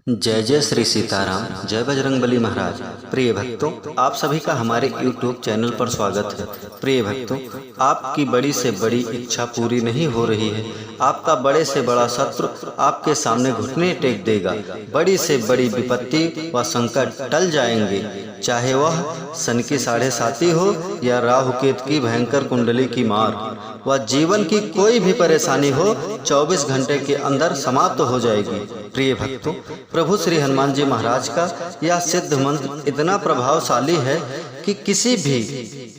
जय जय श्री सीताराम, जय बजरंगबली महाराज। प्रिय भक्तों, आप सभी का हमारे YouTube चैनल पर स्वागत है। प्रिय भक्तों, आपकी बड़ी से बड़ी इच्छा पूरी नहीं हो रही है। आपका बड़े से बड़ा शत्रु आपके सामने घुटने टेक देगा। बड़ी से बड़ी विपत्ति व संकट टल जाएंगे, चाहे वह सन की 7.5 हो या राहु केतु की भयंकर कुंडली की मार। वह जीवन की कोई भी परेशानी हो 24 घंटे के अंदर समाप्त हो जाएगी। प्रिय भक्तों, प्रभु श्री हनुमान जी महाराज का यह सिद्ध मंत्र इतना प्रभावशाली है कि किसी भी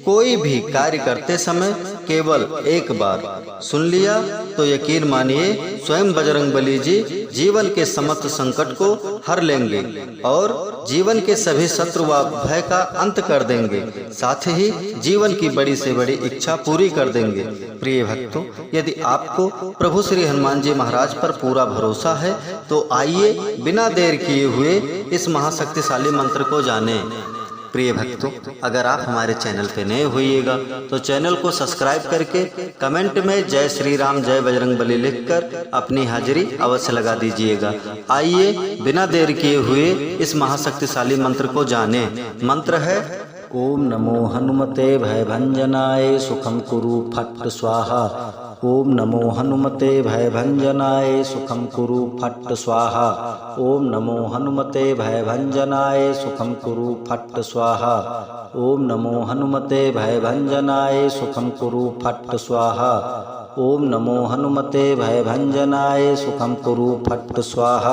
कोई भी कार्य करते समय केवल एक बार सुन लिया तो यकीन मानिए स्वयं बजरंगबली जी जीवन के समस्त संकट को हर लेंगे और जीवन के सभी शत्रु व भय का अंत कर देंगे, साथ ही जीवन की बड़ी से बड़ी इच्छा पूरी कर देंगे। प्रिय भक्तों, यदि आपको प्रभु श्री हनुमान जी महाराज पर पूरा भरोसा है तो आइए बिना देर किए हुए इस महाशक्तिशाली मंत्र को जानें। प्रिय भक्तों, अगर आप हमारे चैनल पे नए होइएगा तो चैनल को सब्सक्राइब करके कमेंट में जय श्री राम जय बजरंगबली लिखकर अपनी हाजिरी अवश्य लगा दीजिएगा। आइए बिना देर किए हुए इस महाशक्तिशाली मंत्र को जानें। मंत्र है ओम नमो हनुमते भयभंजनाय सुखम कुरु फट् स्वाहा। ओम नमो हनुमते भयभंजनाय सुखम कुरु फट् स्वाहा। ओम नमो हनुमते भयभंजनाय सुखम कुरु फट् स्वाहा। ओम नमो हनुमते भयभंजनाय सुखम कुरु फट् स्वाहा। ओम नमो हनुमते भयभंजनाय सुखम कुरु फट् स्वाहा।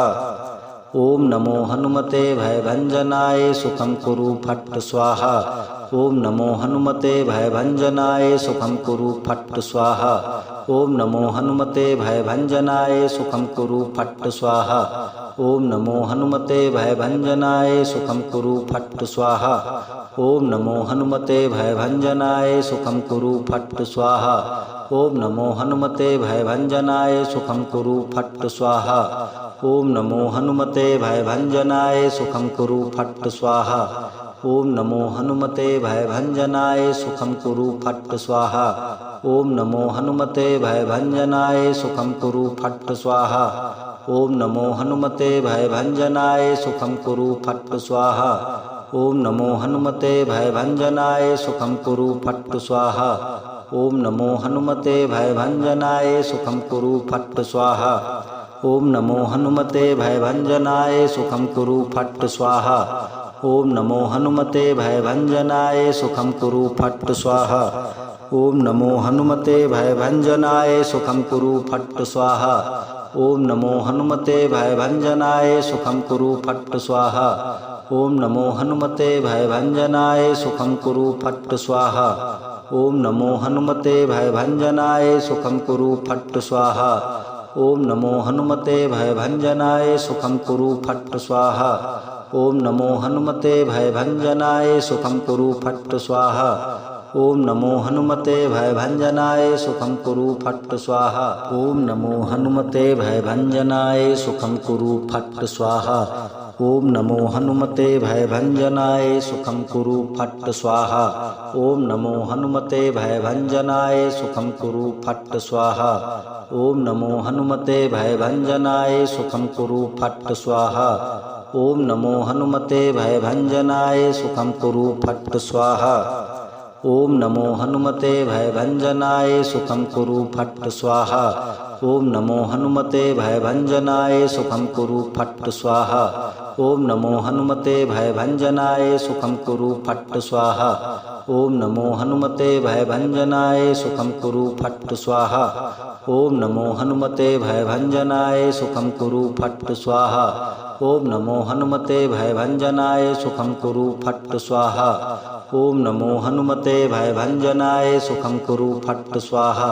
ओम नमो हनुमते भयभंजनाय सुखम कुरु फट् स्वाहा। ओम नमो हनुमते भयभंजनाय सुखम कुरु फट् स्वाहा। ओम नमो हनुमते भयभंजनाय सुखम कुरु फट् स्वाहा। ओम नमो हनुमते भयभंजनाय सुखम कुरु फट् स्वाहा। ओम नमो हनुमते भयभंजनाय सुखम कुरु फट् स्वाहा। ओम नमो हनुमते भयभंजनाय सुखम कुरु फट् स्वाहा। ओम नमो हनुमते भयभंजनाय सुखम कुरु फट् स्वाहा। ओम नमो हनुमते भयभंजनाय सुखम कुरु फट् स्वाहा। ओम नमो हनुमते भयभंजनाय सुखम कुरु फट् स्वाहा। ओम नमो हनुमते भयभंजनाय सुखम कुरु फट् स्वाहा। ओम नमो हनुमते भयभंजनाय सुखम कुरु फट् स्वाहा। ओम नमो हनुमते भयभंजनाय सुखम कुरु फट् स्वाहा। ओम नमो हनुमते भयभंजनाय सुखम कुरु फट् स्वाहा। ओम नमो हनुमते भयभंजनाय सुखम कुरु फट् स्वाहा। ओम नमो हनुमते भयभंजनाय सुखम कुरु फट् स्वाहा। ओम नमो हनुमते भयभंजनाय सुखम कुरु फट् स्वाहा। ओम नमो हनुमते भयभंजनाय सुखम कुरु फट् स्वाहा। ओम नमो हनुमते भयभंजनाय सुखम कुरु फट् स्वाहा। ओम नमो हनुमते भयभंजनाय सुखम कुरु फट् स्वाहा। ओम नमो हनुमते भयभंजनाय सुखम कुरु फट् स्वाहा। ओम नमो हनुमते भयभंजनाय सुखम कुरु फट् स्वाहा। ओम नमो हनुमते भयभंजनाय सुखम कुरु फट् स्वाहा। ओम नमो हनुमते भयभंजनाय सुखम कुरु फट् स्वाहा। ओम नमो हनुमते भयभंजनाय सुखम कुरु फट् स्वाहा। ओम नमो हनुमते भयभंजनाय सुखम कुरु फट् स्वाहा। ओम नमो हनुमते भयभंजनाय सुखम कुरु फट् स्वाहा। ओम नमो हनुमते भयभंजनाय सुखम कुरु फट् स्वाहा। ओम नमो हनुमते भयभंजनाय सुखम कुरु फट् स्वाहा। ओम नमो हनुमते भयभंजनाय सुखम कुरु फट् स्वाहा। ओम नमो हनुमते भयभंजनाय सुखम कुरु फट् स्वाहा। ओम नमो हनुमते भयभंजनाय सुखम कुरु फट् स्वाहा। ओम नमो हनुमते भयभंजनाय सुखम कुरु फट् स्वाहा। ओम नमो हनुमते भयभंजनाय सुखम कुरु फट् स्वाहा।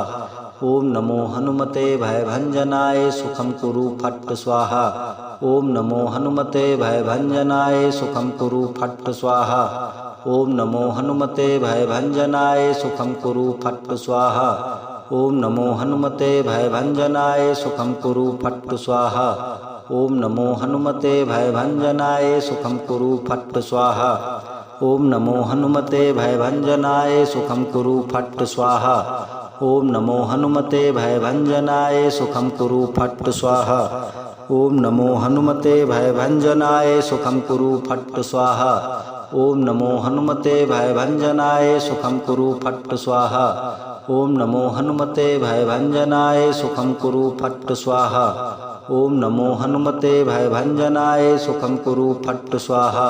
ओम नमो हनुमते भयभंजनाय सुखम कुरु फट् स्वाहा। ओम नमो हनुमते भयभंजनाय सुखम कुरु फट् स्वाहा। ओम नमो हनुमते भयभंजनाय सुखम कुरु फट् स्वाहा। ओम नमो हनुमते भयभंजनाय सुखम कुरु फट् स्वाहा। ओम नमो हनुमते भयभंजनाय सुखम कुरु फट् स्वाहा। ओम नमो हनुमते भयभंजनाय सुखम कुरु फट् स्वाहा। ओम नमो हनुमते भयभंजनाय सुखम कुरु फट् स्वाहा। ओम नमो हनुमते भयभंजनाय सुखं कुरु फट् स्वाहा। ओम नमो हनुमते भयभंजनाय सुखं कुरु फट् स्वाहा। ओम नमो हनुमते भयभंजनाय सुखं कुरु फट् स्वाहा। ओम नमो हनुमते भयभंजनाय सुखं कुरु फट् स्वाहा।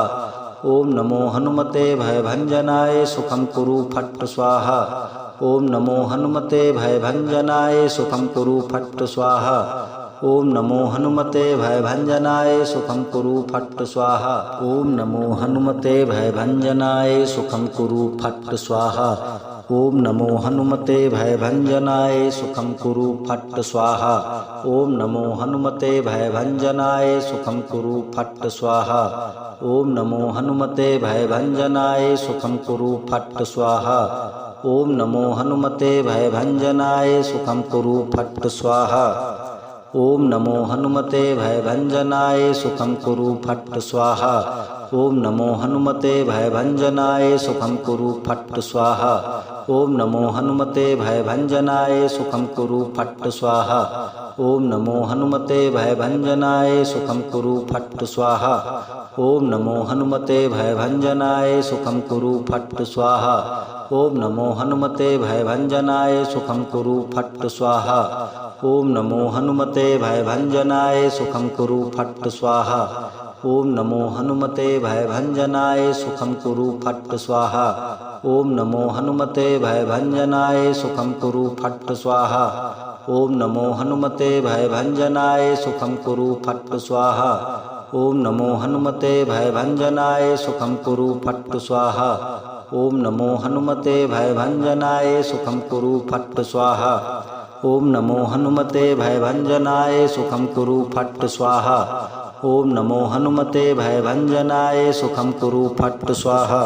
ओम नमो हनुमते भयभंजनाय सुखं कुरु फट् स्वाहा। ओम नमो हनुमते भयभंजनाय सुखं कुरु फट् स्वाहा। ओम नमो हनुमते भयभंजनाय सुखं कुरु फट् स्वाहा। ओम नमो हनुमते भयभंजनाय सुखं कुरु फट् स्वाहा। ओम नमो हनुमते भयभंजनाय सुखं कुरु फट् स्वाहा। ओम नमो हनुमते भयभंजनाय सुखं कुरु फट् स्वाहा। ओम नमो हनुमते भयभंजनाय सुखं कुरु फट् स्वाहा। ओम नमो हनुमते भयभंजनाय सुखं कुरु फट् स्वाहा। ओम नमो हनुमते भयभंजनाय सुखं कुरु फट् स्वाहा। ओम नमो हनुमते भयभंजनाय सुखं कुरु फट् स्वाहा। ओम नमो हनुमते भयभंजनाय सुखं कुरु फट् स्वाहा। ओम नमो हनुमते भयभंजनाय सुखं कुरु फट् स्वाहा। ओम नमो हनुमते भयभंजनाय सुखं कुरु फट् स्वाहा। ओम नमो हनुमते भयभंजनाय सुखं कुरु फट् स्वाहा। ओम नमो हनुमते भयभंजनाय सुखं कुरु फट् स्वाहा। ओम नमो हनुमते भयभंजनाय सुखं कुरु फट् स्वाहा। ओम नमो हनुमते भयभंजनाय सुखं कुरु फट् स्वाहा। ओम नमो हनुमते भयभंजनाय सुखं कुरु फट् स्वाहा। ओम नमो हनुमते भयभंजनाय सुखं कुरु फट् स्वाहा। ओम नमो हनुमते भयभंजनाय सुखं कुरु फट् स्वाहा। ओम नमो हनुमते भयभंजनाय सुखं कुरु फट् स्वाहा। ओम नमो हनुमते भयभंजनाय सुखं कुरु फट् स्वाहा।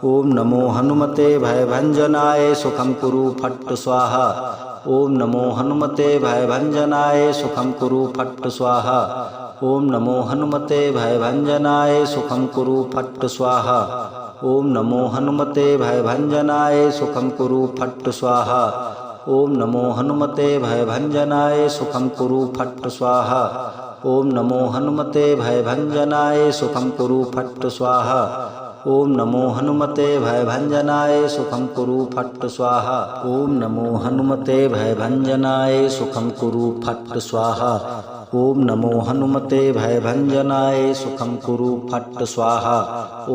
ओम नमो हनुमते भयभंजनाय सुखं कुरु फट् स्वाहा। ओम नमो हनुमते भयभंजनाय सुखं कुरु फट् स्वाहा। ओम नमो हनुमते भयभंजनाय सुखं कुरु फट् स्वाहा। ओम नमो हनुमते भयभंजनाय सुखं कुरु फट् स्वाहा। ओम नमो हनुमते भयभंजनाय सुखं कुरु फट् स्वाहा। ओम नमो हनुमते भयभंजनाय सुखं कुरु फट् स्वाहा। ओम नमो हनुमते भयभंजनाय सुखं कुरु फट् स्वाहा। ओम नमो हनुमते भयभंजनाय सुखं कुरु फट् स्वाहा। ओम नमो हनुमते भयभंजनाय सुखं कुरु फट् स्वाहा। ओम नमो हनुमते भयभंजनाय सुखं कुरु फट् स्वाहा।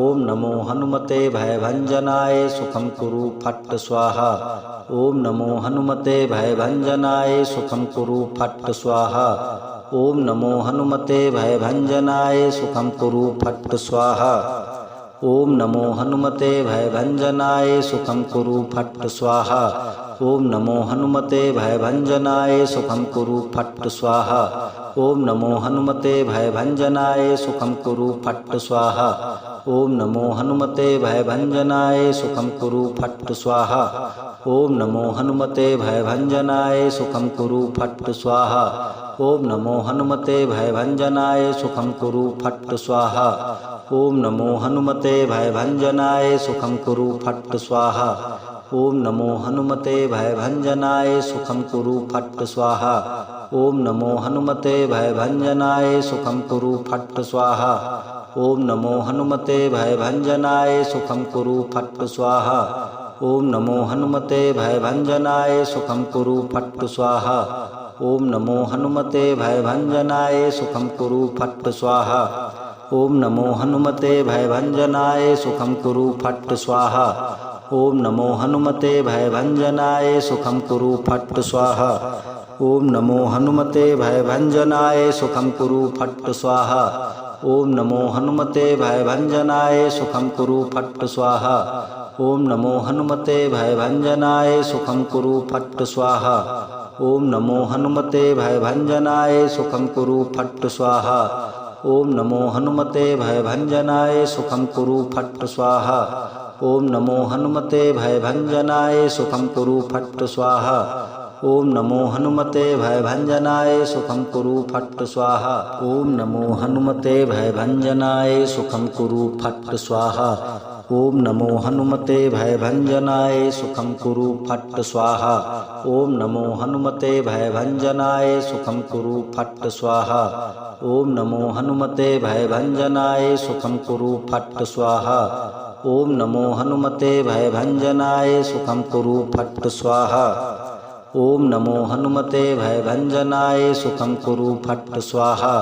ओम नमो हनुमते भयभंजनाय सुखं कुरु फट् स्वाहा। ओम नमो हनुमते भयभंजनाय सुखं कुरु फट् स्वाहा। ओम नमो हनुमते भयभंजनाय सुखं कुरु फट् स्वाहा। ओम नमो हनुमते भयभंजनाय सुखं कुरु फट् स्वाहा। ओम नमो हनुमते भयभंजनाय सुखं कुरु फट् स्वाहा। ओम नमो हनुमते भयभंजनाय सुखं कुरु फट् स्वाहा। ओम नमो हनुमते भयभंजनाय सुखं कुरु फट् स्वाहा। ओम नमो हनुमते भयभंजनाय सुखं कुरु फट् स्वाहा। ओम नमो हनुमते भयभंजनाय सुखं कुरु फट् स्वाहा। ओम नमो हनुमते भयभंजनाय सुखं कुरु फट् स्वाहा। ओम नमो हनुमते भयभंजनाय सुखं कुरु फट् स्वाहा। ओम नमो हनुमते भयभंजनाय सुखं कुरु फट् स्वाहा। ओम नमो हनुमते भयभंजनाय सुखं कुरु फट् स्वाहा। ओम नमो हनुमते भयभंजनाय सुखं कुरु फट् स्वाहा। ओम नमो हनुमते भयभंजनाय सुखं कुरु फट् स्वाहा। ओम नमो हनुमते भयभंजनाय सुखं कुरु फट् स्वाहा। ओम नमो हनुमते भयभंजनाय सुखं कुरु फट् स्वाहा। ओम नमो हनुमते भयभंजनाय सुखं कुरु फट् स्वाहा। ओम नमो हनुमते भयभंजनाय सुखं कुरु फट् स्वाहा। ओम नमो हनुमते भयभंजनाय सुखं कुरु फट् स्वाहा। ओम नमो हनुमते भयभंजनाय सुखं कुरु फट् स्वाहा। ओम नमो हनुमते भयभंजनाय सुखं कुरु फट् स्वाहा। ओम नमो हनुमते भयभंजनाय सुखं कुरु फट् स्वाहा। ओम नमो हनुमते भयभंजनाय सुखं कुरु फट् स्वाहा। ओम नमो हनुमते भयभंजनाय सुखं कुरु फट् स्वाहा। ओम नमो हनुमते भयभंजनाय सुखं कुरु फट् स्वाहा। ओम नमो हनुमते भयभंजनाय सुखं कुरु फट् स्वाहा। ओम नमो हनुमते भयभंजनाय सुखं कुरु फट् स्वाहा। ओम नमो हनुमते भयभंजनाय सुखं कुरु फट् स्वाहा।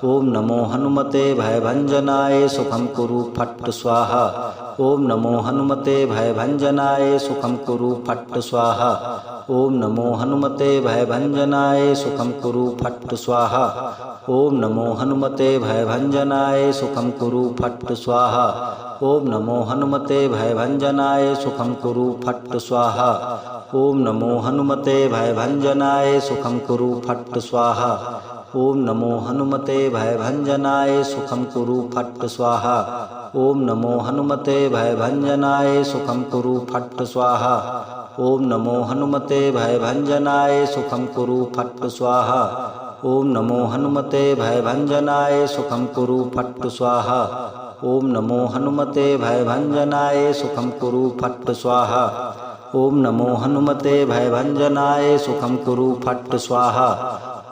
ओम नमो हनुमते भयभंजनाय सुखं कुरु फट् स्वाहा। ओम नमो हनुमते भयभंजनाय सुखं कुरु फट् स्वाहा। ओम नमो हनुमते भयभंजनाय सुखं कुरु फट् स्वाहा। ओम नमो हनुमते भयभंजनाय सुखं कुरु फट् स्वाहा। ओम नमो हनुमते भयभंजनाय सुखं कुरु फट् स्वाहा। ओम नमो हनुमते भयभंजनाय सुखं कुरु फट् स्वाहा। ओम नमो हनुमते भयभंजनाय सुखं कुरु फट् स्वाहा। ओम नमो हनुमते भयभंजनाय सुखं कुरु फट् स्वाहा। ओम नमो हनुमते भयभंजनाय सुखं कुरु फट् स्वाहा। ओम नमो हनुमते भयभंजनाय सुखं कुरु फट् स्वाहा। ओम नमो हनुमते भयभंजनाय सुखं कुरु फट् स्वाहा। ओम नमो हनुमते भयभंजनाय सुखं कुरु फट् स्वाहा।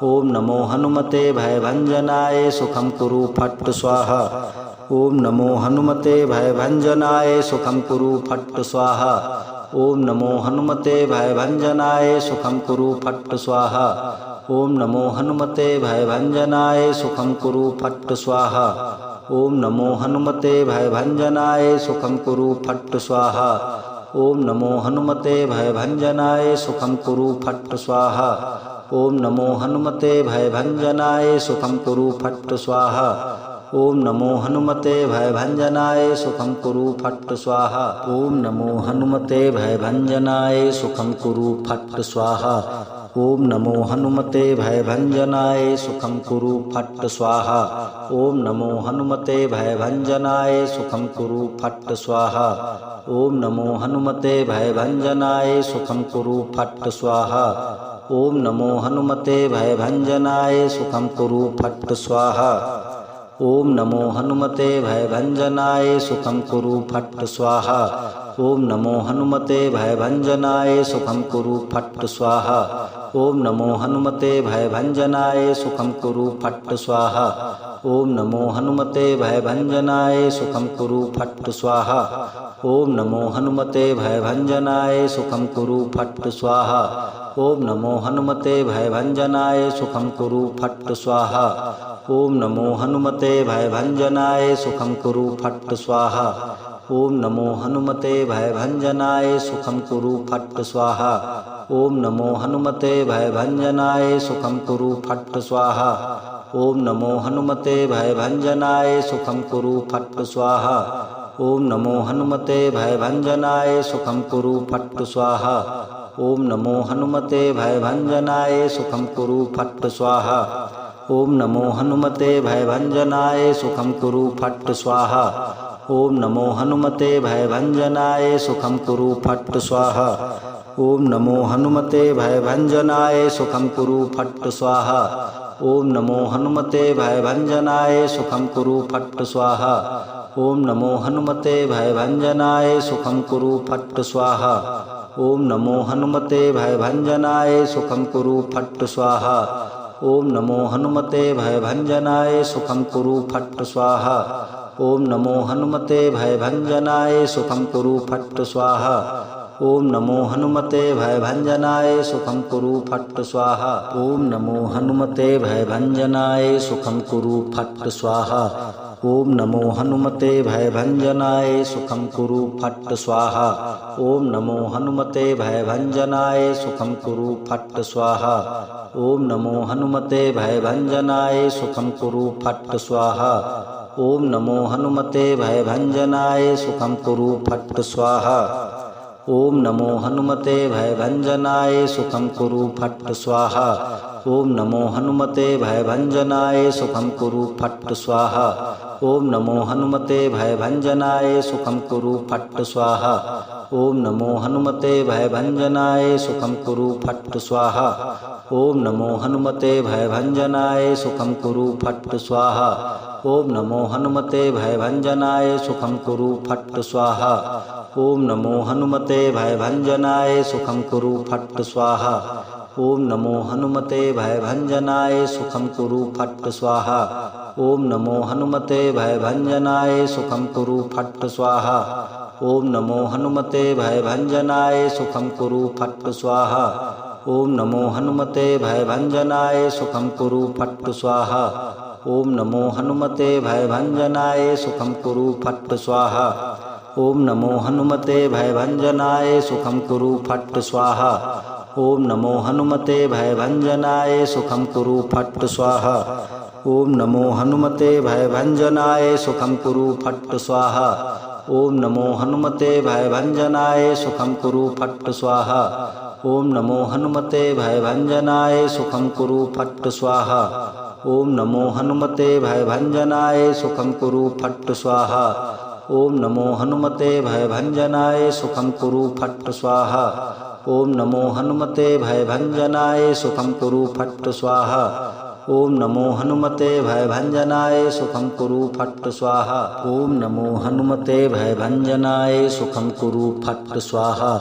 ओम नमो हनुमते भयभंजनाय सुखं कुरु फट् स्वाहा। ओम नमो हनुमते भयभंजनाय सुखं कुरु फट् स्वाहा। ओम नमो हनुमते भयभंजनाय सुखं कुरु फट् स्वाहा। ओम नमो हनुमते भयभंजनाय सुखं कुरु फट् स्वाहा। ओम नमो हनुमते भयभंजनाय सुखं कुरु फट् स्वाहा। ओम नमो हनुमते भयभंजनाय सुखं कुरु फट् स्वाहा। ओम नमो हनुमते भयभंजनाय सुखं कुरु फट् स्वाहा। ओम नमो हनुमते भयभंजनाय सुखं कुरु फट् स्वाहा। ओम नमो हनुमते भयभंजनाय सुखं कुरु फट् स्वाहा। ओम नमो हनुमते भयभंजनाय सुखं कुरु फट् स्वाहा। ओम नमो हनुमते भयभंजनाय सुखं कुरु फट् स्वाहा। ओम नमो हनुमते भयभंजनाय सुखं कुरु फट् स्वाहा। ओम नमो हनुमते भयभंजनाय सुखं कुरु फट् स्वाहा। ओम नमो हनुमते भयभंजनाय सुखं कुरु फट् स्वाहा। ओम नमो हनुमते भयभंजनाय सुखं कुरु फट् स्वाहा। ओम नमो हनुमते भयभंजनाय सुखं कुरु फट् स्वाहा। ओम नमो हनुमते भयभंजनाय सुखं कुरु फट् स्वाहा। ओम नमो हनुमते भयभंजनाय सुखं कुरु फट् स्वाहा। ओम नमो हनुमते भयभंजनाय सुखं कुरु फट् स्वाहा। ओम नमो हनुमते भयभंजनाय सुखं कुरु फट् स्वाहा। ओम नमो हनुमते भयभंजनाय सुखं कुरु फट् स्वाहा। ओम नमो हनुमते भयभंजनाय सुखं कुरु फट् स्वाहा। ओम नमो हनुमते भयभंजनाय सुखं कुरु फट् स्वाहा। ओम नमो हनुमते भयभंजनाय सुखं कुरु फट् स्वाहा। ओम नमो हनुमते भयभंजनाय सुखं कुरु फट् स्वाहा। ओम नमो हनुमते भयभंजनाय सुखं कुरु फट् स्वाहा। ओम नमो हनुमते भयभंजनाय सुखं कुरु फट् स्वाहा। ओम नमो हनुमते भयभंजनाय सुखं कुरु फट् स्वाहा। ओम नमो हनुमते भयभंजनाय सुखं कुरु फट् स्वाहा। ओम नमो हनुमते भयभंजनाय सुखं कुरु फट् स्वाहा। ओम नमो हनुमते भयभंजनाय सुखं कुरु फट् स्वाहा। ओम नमो हनुमते भयभंजनाय सुखं कुरु फट् स्वाहा। ओम नमो हनुमते भयभंजनाय सुखं कुरु फट् स्वाहा। ओम नमो हनुमते भयभंजनाय सुखं कुरु फट् स्वाहा। ओम नमो हनुमते भयभंजनाय सुखं कुरु फट् स्वाहा। ओम नमो हनुमते भयभंजनाय सुखं कुरु फट् स्वाहा। ओम नमो हनुमते भयभंजनाय सुखं कुरु फट् स्वाहा। ओम नमो हनुमते भयभंजनाय सुखं कुरु फट् स्वाहा। ओम नमो हनुमते भयभंजनाय सुखं कुरु फट् स्वाहा। ओम नमो हनुमते भयभंजनाय सुखं कुरु फट् स्वाहा। ओम नमो हनुमते भयभंजनाय सुखं कुरु फट् स्वाहा। ओम नमो हनुमते भयभंजनाय सुखं कुरु फट् स्वाहा। ओम नमो हनुमते भयभंजनाय सुखं कुरु फट् स्वाहा। ओम नमो हनुमते भयभंजनाय सुखं कुरु फट् स्वाहा। ओम नमो हनुमते भयभंजनाय सुखं कुरु फट् स्वाहा। ओम नमो हनुमते भयभंजनाय सुखं कुरु फट् स्वाहा। ओम नमो हनुमते भयभंजनाय सुखं कुरु फट् स्वाहा। ओम नमो हनुमते भयभंजनाय सुखं कुरु फट् स्वाहा। ओम नमो हनुमते भयभंजनाय सुखं कुरु फट् स्वाहा। ओम नमो हनुमते भयभंजनाय सुखं कुरु फट् स्वाहा। ओम नमो हनुमते भयभंजनाय सुखं कुरु फट् स्वाहा। ओम नमो हनुमते भयभंजनाय सुखं कुरु फट् स्वाहा। ओम नमो हनुमते भयभंजनाय सुखं कुरु फट् स्वाहा। ओम नमो हनुमते भयभंजनाय सुखं कुरु फट् स्वाहा। ओम नमो हनुमते भयभंजनाय सुखं कुरु फट् स्वाहा। ओम नमो हनुमते भयभंजनाय सुखं कुरु फट् स्वाहा। ओम नमो हनुमते भयभंजनाय सुखं कुरु फट् स्वाहा। ओम नमो हनुमते भयभंजनाय सुखं कुरु फट् स्वाहा। ओम नमो हनुमते भयभंजनाय सुखं कुरु फट् स्वाहा। ओम नमो हनुमते भयभंजनाय सुखं कुरु फट् स्वाहा। ओम नमो हनुमते भयभंजनाय सुखं कुरु फट् स्वाहा।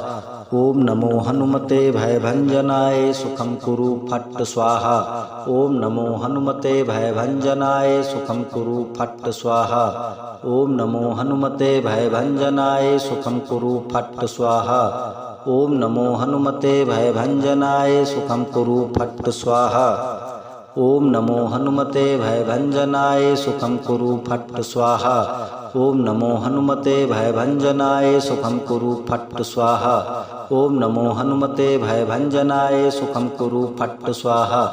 ओम नमो हनुमते भयभंजनाय सुखं कुरु फट् स्वाहा। ओम नमो हनुमते भयभंजनाय सुखं कुरु फट् स्वाहा। ओम नमो हनुमते भयभंजनाय सुखं कुरु फट् स्वाहा। ओम नमो हनुमते भयभंजनाय सुखं कुरु फट् स्वाहा। ओम नमो हनुमते भयभंजनाय सुखं कुरु फट् स्वाहा। ओम नमो हनुमते भयभंजनाय सुखं कुरु फट् स्वाहा। ओम नमो हनुमते भयभंजनाय सुखं कुरु फट् स्वाहा।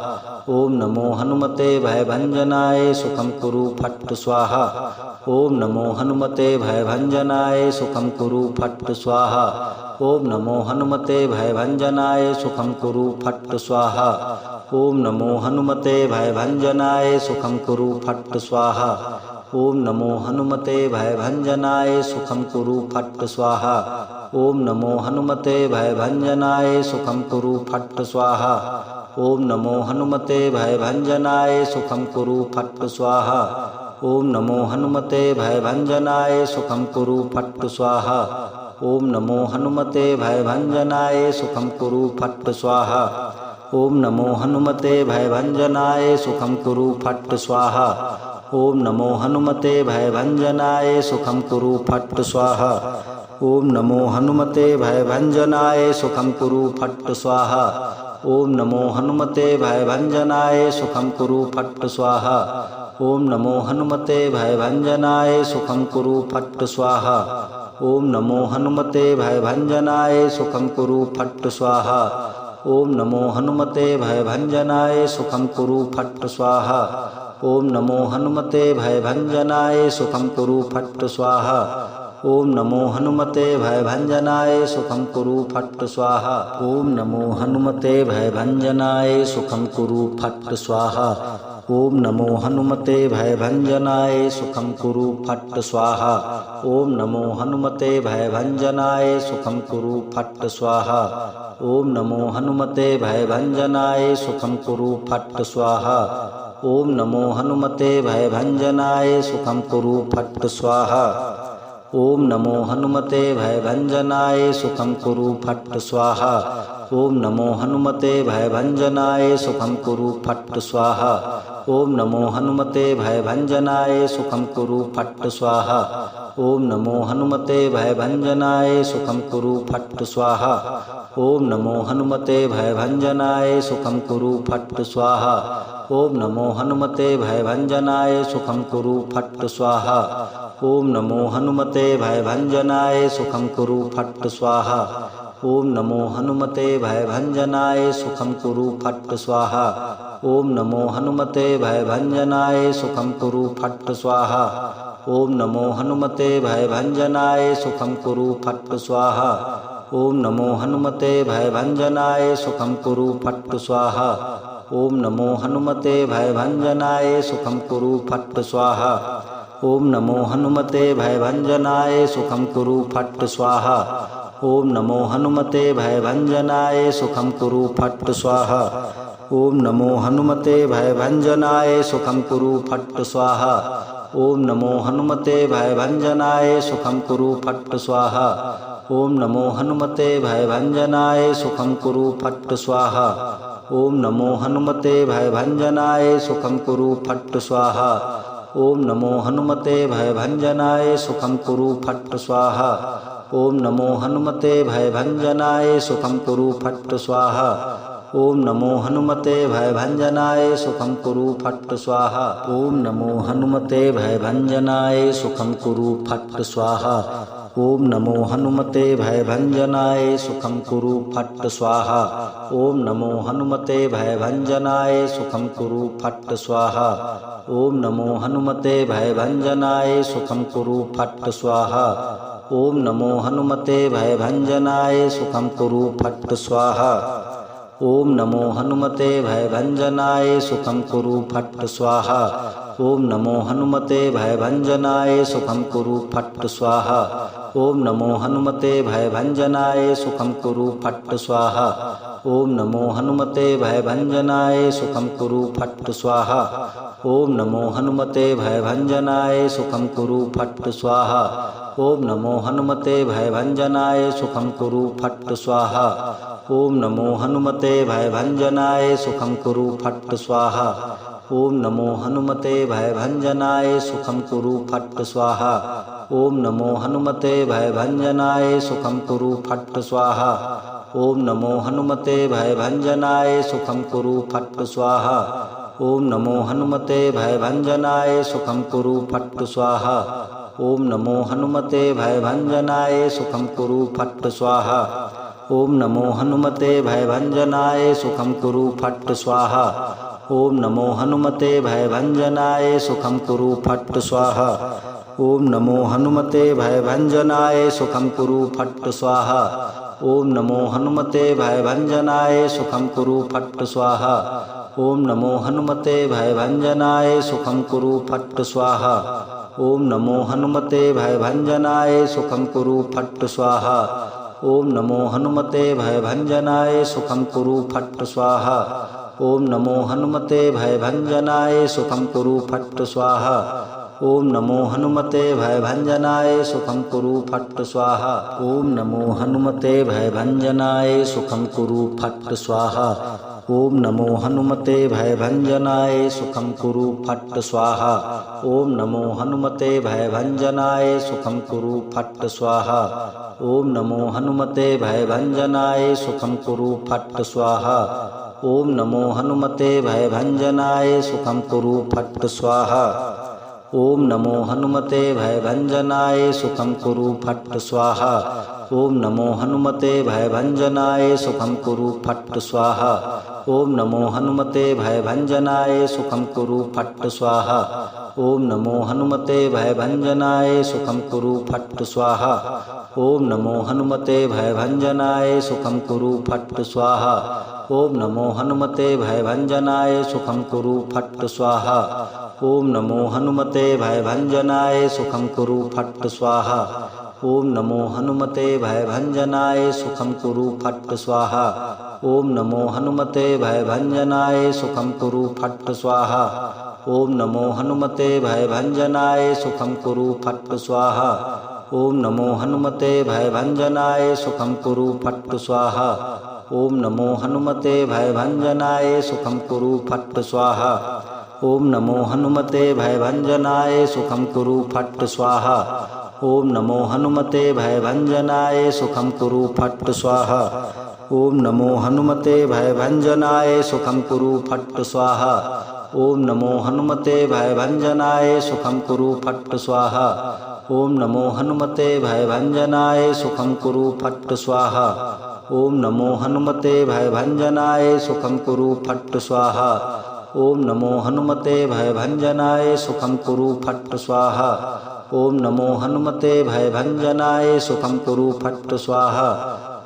ओम नमो हनुमते भयभंजनाय सुखं कुरु फट् स्वाहा। ओम नमो हनुमते भयभंजनाय सुखं कुरु फट् स्वाहा। ओम नमो हनुमते भयभंजनाय सुखं कुरु फट् स्वाहा। ओम नमो हनुमते भयभंजनाय सुखं कुरु फट् स्वाहा। ओम नमो हनुमते भयभंजनाय सुखं कुरु फट् स्वाहा। ओम नमो हनुमते भयभंजनाय सुखं कुरु फट् स्वाहा। ओम नमो हनुमते भयभंजनाय सुखं कुरु फट् स्वाहा। ओम नमो हनुमते भयभंजनाय सुखं कुरु फट् स्वाहा। ओम नमो हनुमते भयभंजनाय सुखं कुरु फट् स्वाहा। ओम नमो हनुमते भयभंजनाय सुखं कुरु फट् स्वाहा। ओम नमो हनुमते भयभंजनाय सुखं कुरु फट् स्वाहा। ओम नमो हनुमते भयभंजनाय सुखं कुरु फट् स्वाहा। ओम नमो हनुमते भयभंजनाय सुखं कुरु फट् स्वाहा। ओम नमो हनुमते भयभंजनाय सुखं कुरु फट् स्वाहा। ओम नमो हनुमते भयभंजनाय सुखं कुरु फट् स्वाहा। ओम नमो हनुमते भयभंजनाय सुखं कुरु फट् स्वाहा। ओम नमो हनुमते भयभंजनाय सुखं कुरु फट् स्वाहा। ओम नमो हनुमते भयभंजनाय सुखं कुरु फट् स्वाहा। ओम नमो हनुमते भयभंजनाय सुखं कुरु फट् स्वाहा। ओम नमो हनुमते भयभंजनाय सुखं कुरु फट् स्वाहा। ओम नमो हनुमते भयभंजनाय सुखं कुरु फट् स्वाहा। ओम नमो हनुमते भयभंजनाय सुखं कुरु फट् स्वाहा। ओम नमो हनुमते भयभंजनाय सुखं कुरु फट् स्वाहा। ओम नमो हनुमते भयभंजनाय सुखं कुरु फट् स्वाहा। ओम नमो हनुमते भयभंजनाय सुखं कुरु फट् स्वाहा। ओम नमो हनुमते भयभंजनाय सुखं कुरु फट् स्वाहा। ओम नमो हनुमते भयभंजनाय सुखं कुरु फट् स्वाहा। ओम नमो हनुमते भयभंजनाय सुखं कुरु फट् स्वाहा। ओम नमो हनुमते भयभंजनाय सुखं कुरु फट् स्वाहा। ओम नमो हनुमते भयभंजनाय सुखं कुरु फट् स्वाहा। ओम नमो हनुमते भयभंजनाय सुखं कुरु फट् स्वाहा। ओम नमो हनुमते भयभंजनाय सुखं कुरु फट् स्वाहा। ओम नमो हनुमते भयभंजनाय सुखं कुरु फट् स्वाहा। ओम नमो हनुमते भयभंजनाय सुखं कुरु फट् स्वाहा। ओम नमो हनुमते भयभंजनाय सुखम कुरु फट् स्वाहा। ओम नमो हनुमते भयभंजनाय सुखम कुरु फट् स्वाहा। ओम नमो हनुमते भयभंजनाय सुखम कुरु फट् स्वाहा। ओम नमो हनुमते भयभंजनाय सुखम कुरु फट् स्वाहा। ओम नमो हनुमते भयभंजनाय सुखम कुरु फट् स्वाहा। ओम नमो हनुमते भयभंजनाय सुखम कुरु फट् स्वाहा। ओम नमो हनुमते भयभंजनाय सुखम कुरु फट् स्वाहा। ओम नमो हनुमते भयभंजनाय सुखम कुरु फट् स्वाहा। ओम नमो हनुमते भयभंजनाय सुखम कुरु फट् स्वाहा। ओम नमो हनुमते भयभंजनाय सुखम कुरु फट् स्वाहा। ओम नमो हनुमते भयभंजनाय सुखम कुरु फट् स्वाहा। ओम नमो हनुमते भयभंजनाय सुखम कुरु फट् स्वाहा। ओम नमो हनुमते भयभंजनाय सुखम कुरु फट् स्वाहा। ओम नमो हनुमते भयभंजनाय सुखम कुरु फट् स्वाहा। ओम नमो हनुमते भयभंजनाय सुखम कुरु फट् स्वाहा। ओम नमो हनुमते भयभंजनाय सुखम कुरु फट् स्वाहा। ओम नमो हनुमते भयभंजनाय सुखम कुरु फट् स्वाहा। ओम नमो हनुमते भयभंजनाय सुखम कुरु फट् स्वाहा। ओम नमो हनुमते भयभंजनाय सुखम कुरु फट् स्वाहा। ओम नमो हनुमते भयभंजनाय सुखम कुरु फट् स्वाहा। ओम नमो हनुमते भयभंजनाय सुखम कुरु फट् स्वाहा। ओम नमो हनुमते भयभंजनाय सुखम कुरु फट् स्वाहा। ओम नमो हनुमते भयभंजनाय सुखम कुरु फट् स्वाहा। ओम नमो हनुमते भयभंजनाय सुखम कुरु फट् स्वाहा। ओम नमो हनुमते भयभंजनाय सुखम कुरु फट् स्वाहा। ओम नमो हनुमते भयभंजनाय सुखम कुरु फट् स्वाहा। ओम नमो हनुमते भयभंजनाय सुखम कुरु फट् स्वाहा। ओम नमो हनुमते भयभंजनाय सुखम कुरु फट् स्वाहा। ओम नमो हनुमते भयभंजनाय सुखम कुरु फट् स्वाहा। ओम नमो हनुमते भयभंजनाय सुखम कुरु फट् स्वाहा। ओम नमो हनुमते भयभंजनाय सुखम कुरु फट् स्वाहा। ओम नमो हनुमते भयभंजनाय सुखम कुरु फट् स्वाहा। ओम नमो हनुमते भयभंजनाय सुखम कुरु फट् स्वाहा। ओम नमो हनुमते भयभंजनाय सुखम कुरु फट् स्वाहा। ओम नमो हनुमते भयभंजनाय सुखम कुरु फट् स्वाहा। ओम नमो हनुमते भयभंजनाय सुखम कुरु फट् स्वाहा। ओम नमो हनुमते भयभंजनाय सुखम कुरु फट् स्वाहा। ओम नमो हनुमते भयभंजनाय सुखम कुरु फट् स्वाहा। ओम नमो हनुमते भयभंजनाय सुखम कुरु फट् स्वाहा। ओम नमो हनुमते भयभंजनाय सुखम कुरु फट् स्वाहा। ओम नमो हनुमते भयभंजनाय सुखम कुरु फट् स्वाहा। ओम नमो हनुमते भयभंजनाय सुखम कुरु फट् स्वाहा। ओम नमो हनुमते भयभंजनाय सुखम कुरु फट् स्वाहा। ओम नमो हनुमते भयभंजनाय सुखम कुरु फट् स्वाहा। ओम नमो हनुमते भयभंजनाय सुखम कुरु फट् स्वाहा। ओम नमो हनुमते भयभंजनाय सुखम कुरु फट् स्वाहा। ओम नमो हनुमते भयभंजनाय सुखम कुरु फट् स्वाहा। ओम नमो हनुमते भयभंजनाय सुखम कुरु फट् स्वाहा। ओम नमो हनुमते भयभंजनाय सुखम कुरु फट् स्वाहा। ओम नमो हनुमते भयभंजनाय सुखम कुरु फट् स्वाहा। ओम नमो हनुमते भयभंजनाय सुखम कुरु फट् स्वाहा। ओम नमो हनुमते भयभंजनाय सुखम कुरु फट् स्वाहा। ओम नमो हनुमते भयभंजनाय सुखम कुरु फट् स्वाहा। ओम नमो हनुमते भयभंजनाय सुखम कुरु फट् स्वाहा। ओम नमो हनुमते भयभंजनाय सुखम कुरु फट् स्वाहा। ओम नमो हनुमते भयभंजनाय सुखम कुरु फट् स्वाहा। ओम नमो हनुमते भयभंजनाय सुखम कुरु फट् स्वाहा। ओम नमो हनुमते भयभंजनाय सुखम कुरु फट् स्वाहा। ओम नमो हनुमते भयभंजनाय सुखम कुरु फट् स्वाहा। ओम नमो हनुमते भयभंजनाय सुखम कुरु फट् स्वाहा। ओम नमो हनुमते भयभंजनाय सुखम कुरु फट् स्वाहा।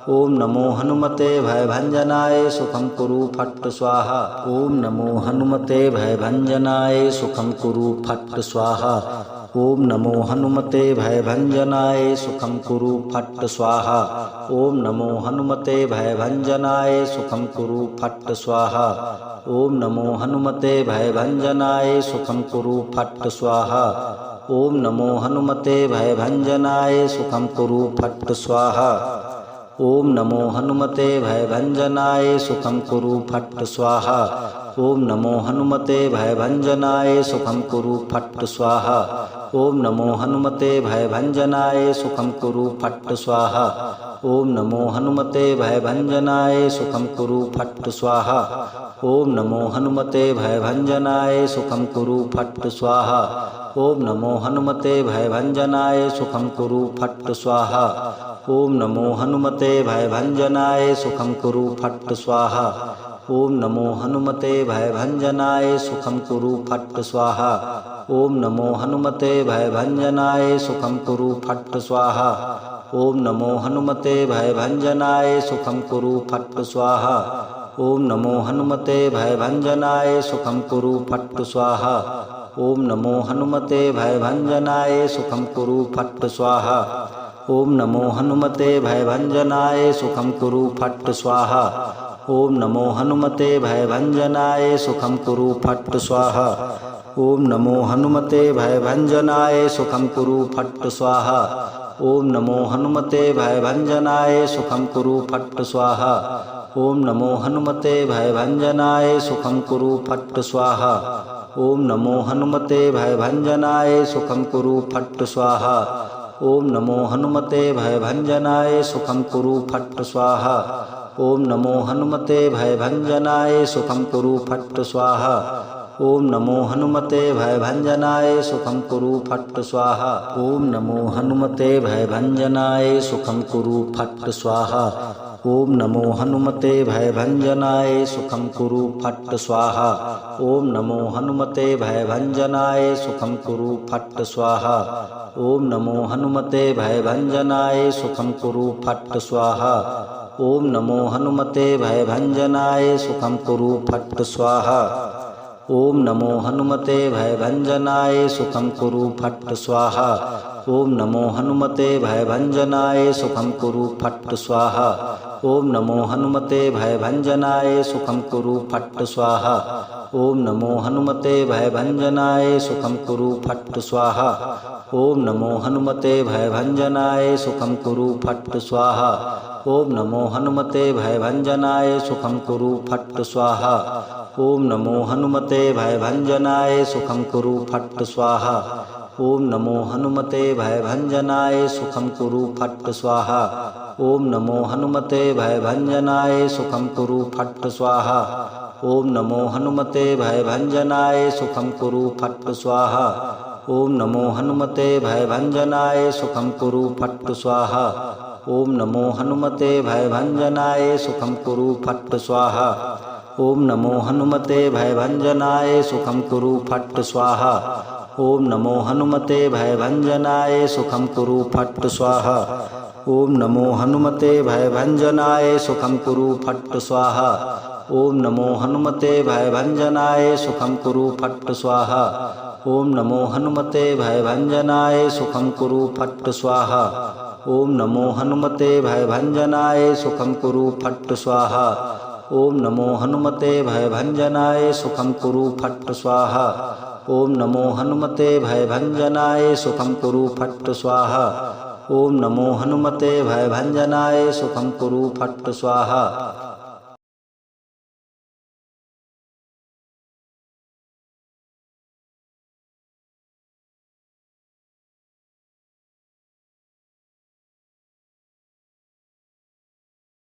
ओम नमो हनुमते भयभंजनाय सुखं कुरु फट् स्वाहा। ओम नमो हनुमते भयभंजनाय सुखं कुरु फट् स्वाहा। ओम नमो हनुमते भयभंजनाय सुखं कुरु फट् स्वाहा। ओम नमो हनुमते भयभंजनाय सुखं कुरु फट् स्वाहा। ओम नमो हनुमते भयभंजनाय सुखं कुरु फट् स्वाहा। ओम नमो हनुमते भयभंजनाय सुखं कुरु फट् स्वाहा। ओम नमो हनुमते भयभंजनाय सुखं कुरु फट् स्वाहा। ओम नमो हनुमते भयभंजनाय सुखं कुरु फट् स्वाहा। ओम नमो हनुमते भयभंजनाय सुखं कुरु फट् स्वाहा। ओम नमो हनुमते भयभंजनाय सुखं कुरु फट् स्वाहा। ओम नमो हनुमते भयभंजनाय सुखं कुरु फट् स्वाहा। ओम नमो हनुमते भयभंजनाय सुखं कुरु फट् स्वाहा। ओम नमो हनुमते भयभंजनाय सुखं कुरु फट् स्वाहा। ओम नमो हनुमते भयभंजनाय सुखं कुरु फट् स्वाहा। ओम नमो हनुमते भयभंजनाय सुखं कुरु फट् स्वाहा। ओम नमो हनुमते भयभंजनाय सुखं कुरु फट् स्वाहा। ओम नमो हनुमते भयभंजनाय सुखं कुरु फट् स्वाहा। ओम नमो हनुमते भयभंजनाय सुखं कुरु फट् स्वाहा। ओम नमो हनुमते भयभंजनाय सुखं कुरु फट् स्वाहा। ओम नमो हनुमते भयभंजनाय सुखं कुरु फट् स्वाहा। ओम नमो हनुमते भयभंजनाय सुखं कुरु फट् स्वाहा। ओम नमो हनुमते भयभंजनाय सुखं कुरु फट् स्वाहा। ओम नमो हनुमते भयभंजनाय सुखं कुरु फट् स्वाहा। ओम नमो हनुमते भयभंजनाय सुखं कुरु फट् स्वाहा। ओम नमो हनुमते भयभंजनाय सुखं कुरु फट् स्वाहा। ओम नमो हनुमते भयभंजनाय सुखं कुरु फट् स्वाहा। ओम नमो हनुमते भयभंजनाय सुखं कुरु फट् स्वाहा। ओम नमो हनुमते भयभंजनाय सुखं कुरु फट् स्वाहा। ओम नमो हनुमते भयभंजनाय सुखं कुरु फट् स्वाहा। ओम नमो हनुमते भयभंजनाय सुखं कुरु फट् स्वाहा। ओम नमो हनुमते भयभंजनाय सुखं कुरु फट् स्वाहा। ओम नमो हनुमते भयभंजनाय सुखं कुरु फट् स्वाहा। ओम नमो हनुमते भयभंजनाय सुखं कुरु फट् स्वाहा। ओम नमो हनुमते भयभंजनाय सुखं कुरु फट् स्वाहा। ओम नमो हनुमते भयभंजनाय सुखं कुरु फट् स्वाहा। ओम नमो हनुमते भयभंजनाय सुखं कुरु फट् स्वाहा। ओम नमो हनुमते भयभंजनाय सुखं कुरु फट् स्वाहा। ओम नमो हनुमते भयभंजनाय सुखं कुरु फट् स्वाहा। ओम नमो हनुमते भयभंजनाय सुखं कुरु फट् स्वाहा। ओम नमो हनुमते भयभंजनाय सुखं कुरु फट् स्वाहा। ओम नमो हनुमते भयभंजनाय सुखं कुरु फट् स्वाहा। ओम नमो हनुमते भयभंजनाय सुखं कुरु फट् स्वाहा। ओम नमो हनुमते भयभंजनाय सुखं कुरु फट् स्वाहा। ओम नमो हनुमते भयभंजनाय सुखं कुरु फट् स्वाहा। ओम नमो हनुमते भयभंजनाय सुखं कुरु फट् स्वाहा। ओम नमो हनुमते भयभंजनाय सुखं कुरु फट् स्वाहा। ओम नमो हनुमते भयभंजनाय सुखं कुरु फट् स्वाहा। ओम नमो हनुमते भयभंजनाय सुखं कुरु फट् स्वाहा। ओम नमो हनुमते भयभंजनाय सुखं कुरु फट् स्वाहा। ओम नमो हनुमते भयभंजनाय सुखं कुरु फट् स्वाहा। ओम नमो हनुमते भयभंजनाय सुखं कुरु फट् स्वाहा। ओम नमो हनुमते भयभंजनाय सुखं कुरु फट् स्वाहा। ओम नमो हनुमते भयभंजनाय सुखं कुरु फट् स्वाहा।